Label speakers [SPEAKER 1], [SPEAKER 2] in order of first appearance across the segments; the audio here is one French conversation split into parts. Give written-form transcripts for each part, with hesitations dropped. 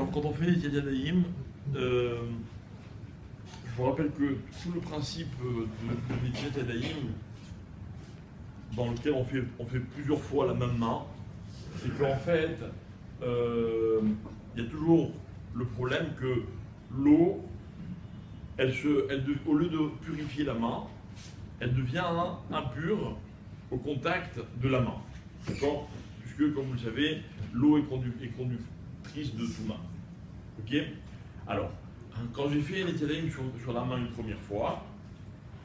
[SPEAKER 1] Alors, quand on fait les Yadayim, je vous rappelle que tout le principe de Yadayim, dans lequel on fait plusieurs fois la même main, c'est qu'en fait, il y a toujours le problème que l'eau, au lieu de purifier la main, elle devient impure au contact de la main. D'accord? Puisque, comme vous le savez, l'eau est conductrice de tout main. Ok? Alors, quand j'ai fait l'étiadéim sur la main une première fois,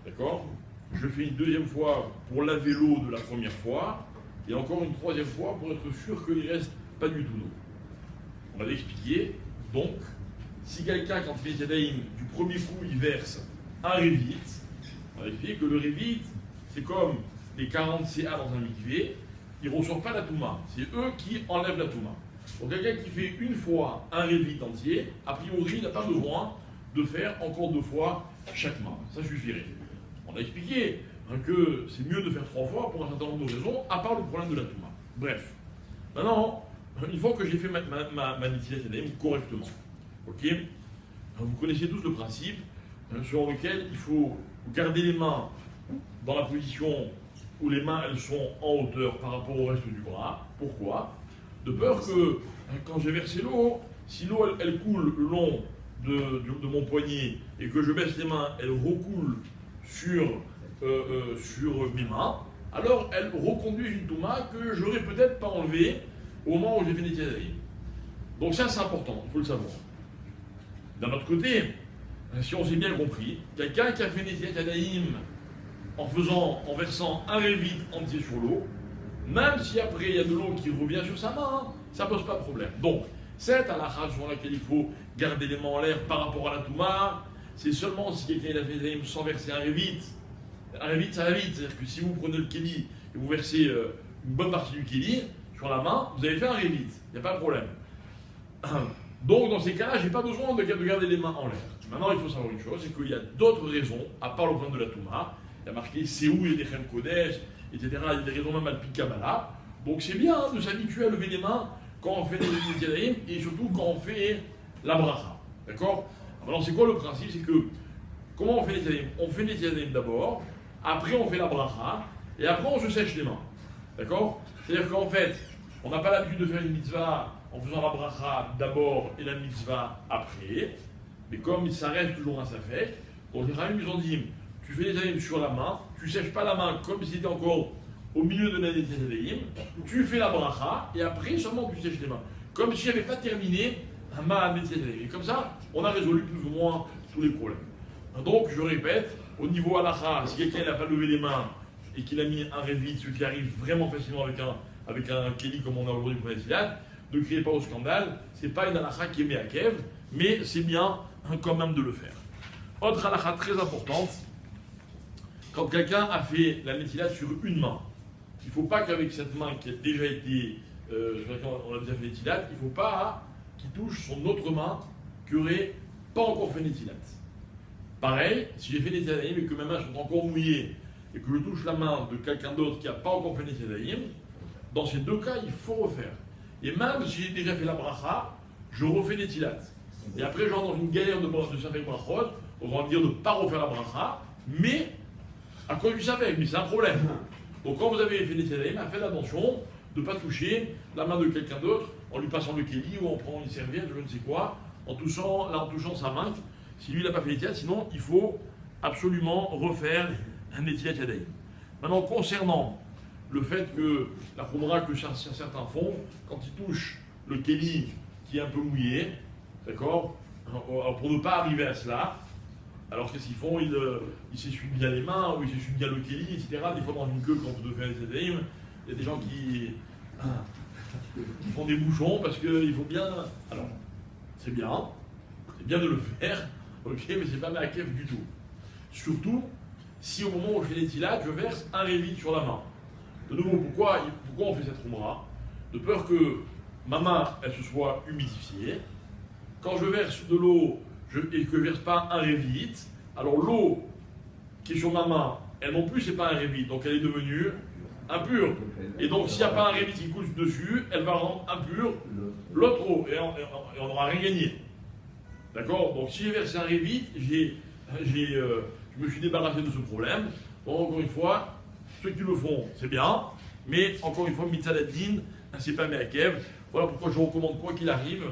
[SPEAKER 1] d'accord? Je fais une deuxième fois pour laver l'eau de la première fois, et encore une troisième fois pour être sûr qu'il ne reste pas du tout d'eau. On va l'expliquer. Donc, si quelqu'un, quand il fait l'étiadéim, du premier coup, il verse un révit, on va expliquer que le révit, c'est comme les 40 CA dans un mikvé, ils ne ressortent pas la touma. C'est eux qui enlèvent la touma. Donc quelqu'un qui fait une fois un révit entier, a priori, il n'a pas besoin de faire encore 2 fois chaque main. Ça suffirait. On a expliqué que c'est mieux de faire 3 fois pour un certain nombre de raisons, à part le problème de la touma. Bref. Maintenant, une fois que j'ai fait ma netilat yadayim correctement, ok, vous connaissez tous le principe selon lequel il faut garder les mains dans la position où les mains elles sont en hauteur par rapport au reste du bras. Pourquoi? De peur que quand j'ai versé l'eau, si l'eau elle coule le long de mon poignet et que je baisse les mains, elle recoule sur mes mains, alors elle reconduit une touma que j'aurais peut-être pas enlevée au moment où j'ai fait l'étiadéim. Donc ça c'est important, il faut le savoir. D'un autre côté, si on s'est bien compris, quelqu'un qui a fait l'étiadéim en versant un révit entier sur l'eau, même si après il y a de l'eau qui revient sur sa main, ça ne pose pas de problème. Donc, cette halakha sur laquelle il faut garder les mains en l'air par rapport à la touma, c'est seulement si quelqu'un a fait l'étiadéim sans verser un révit. Un révit, ça va vite. C'est-à-dire que si vous prenez le kéli et vous versez une bonne partie du kéli sur la main, vous avez fait un révit. Il n'y a pas de problème. Donc, dans ces cas-là, je n'ai pas besoin de garder les mains en l'air. Maintenant, il faut savoir une chose, c'est qu'il y a d'autres raisons, à part le problème de la touma. Il y a marqué Séou, il y a des Chem Kodesh, etc. Il y a des raisons même à Kabbalah. Donc c'est bien de s'habituer à lever les mains quand on fait les Yadayim et surtout quand on fait la bracha. D'accord? Alors c'est quoi le principe? C'est que, comment on fait les Yadayim? On fait les Yadayim d'abord, après on fait la bracha, et après on se sèche les mains. D'accord? C'est-à-dire qu'en fait, on n'a pas l'habitude de faire une mitzvah en faisant la bracha d'abord et la mitzvah après, mais comme ça reste toujours un safek, donc les Ramim ils ont dit, tu fais les Yadayim sur la main, tu ne sèches pas la main comme si c'était encore au milieu de la Yadayim, tu fais la bracha et après seulement tu sèches les mains. Comme si je n'avais pas terminé ma Yadayim. Et comme ça, on a résolu plus ou moins tous les problèmes. Donc, je répète, au niveau halakha, si quelqu'un n'a pas levé les mains et qu'il a mis un révit, ce qui arrive vraiment facilement avec un kéli comme on a aujourd'hui pour la netilat, ne criez pas au scandale, ce n'est pas une halakha qui est méakev, mais c'est bien quand même de le faire. Autre halakha très importante, quand quelqu'un a fait la netilat sur une main, il ne faut pas qu'avec cette main qui a déjà été, on a déjà fait netilat, il ne faut pas qu'il touche son autre main qui n'aurait pas encore fait netilat. Pareil, si j'ai fait netilat et que mes mains sont encore mouillées et que je touche la main de quelqu'un d'autre qui n'a pas encore fait netilat, dans ces deux cas, il faut refaire. Et même si j'ai déjà fait la bracha, je refais netilat. Et après, je rentre dans une galère de safek brachot, on va me dire de ne pas refaire la bracha, mais à cause du safek, mais c'est un problème. Donc quand vous avez fait netilat, faites attention de ne pas toucher la main de quelqu'un d'autre en lui passant le kéli ou en prenant une serviette, je ne sais quoi, en touchant sa main. Si lui n'a pas fait netilat, sinon il faut absolument refaire un netilat yadayim. Maintenant, concernant le fait que la khumra que certains font, quand ils touchent le kéli qui est un peu mouillé, d'accord, pour ne pas arriver à cela, alors qu'est-ce qu'ils font? Ils s'essuient bien les mains, ou ils s'essuient bien le kéli, etc. Des fois dans une queue, quand vous devez faire un netilat, il y a des gens qui font des bouchons parce qu'il faut bien. Alors, c'est bien de le faire, ok, mais c'est pas méakev du tout. Surtout si au moment où je fais netilat, je verse un révit sur la main. De nouveau, pourquoi on fait cette khumra? De peur que ma main elle se soit humidifiée. Quand je verse de l'eau et que je ne verse pas un révit, alors l'eau qui est sur ma main, elle non plus c'est pas un révit, donc elle est devenue impure. Et donc s'il n'y a pas un révit qui coule dessus, elle va rendre impure l'autre eau, et on n'aura rien gagné. D'accord? Donc si j'ai versé un Revit, je me suis débarrassé de ce problème. Bon, encore une fois, ceux qui le font, c'est bien, mais encore une fois, Mitzad ad-Din, c'est pas Meakev. Voilà pourquoi je recommande, quoi qu'il arrive,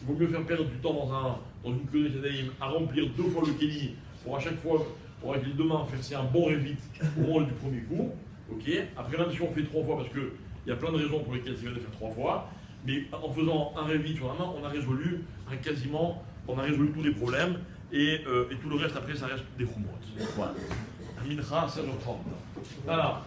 [SPEAKER 1] il vaut mieux faire perdre du temps dans une Kodesh Yadayim à remplir 2 fois le Keli pour à chaque fois, pour avec les 2 mains, faire un bon Revit au moment du premier coup. Ok. Après, même si on fait 3 fois, parce qu'il y a plein de raisons pour lesquelles c'est bien de faire 3 fois, mais en faisant un Revit sur la main, on a résolu tous les problèmes, et tout le reste, après, ça reste des Khumot. Voilà. Mincha, 16h30. Voilà.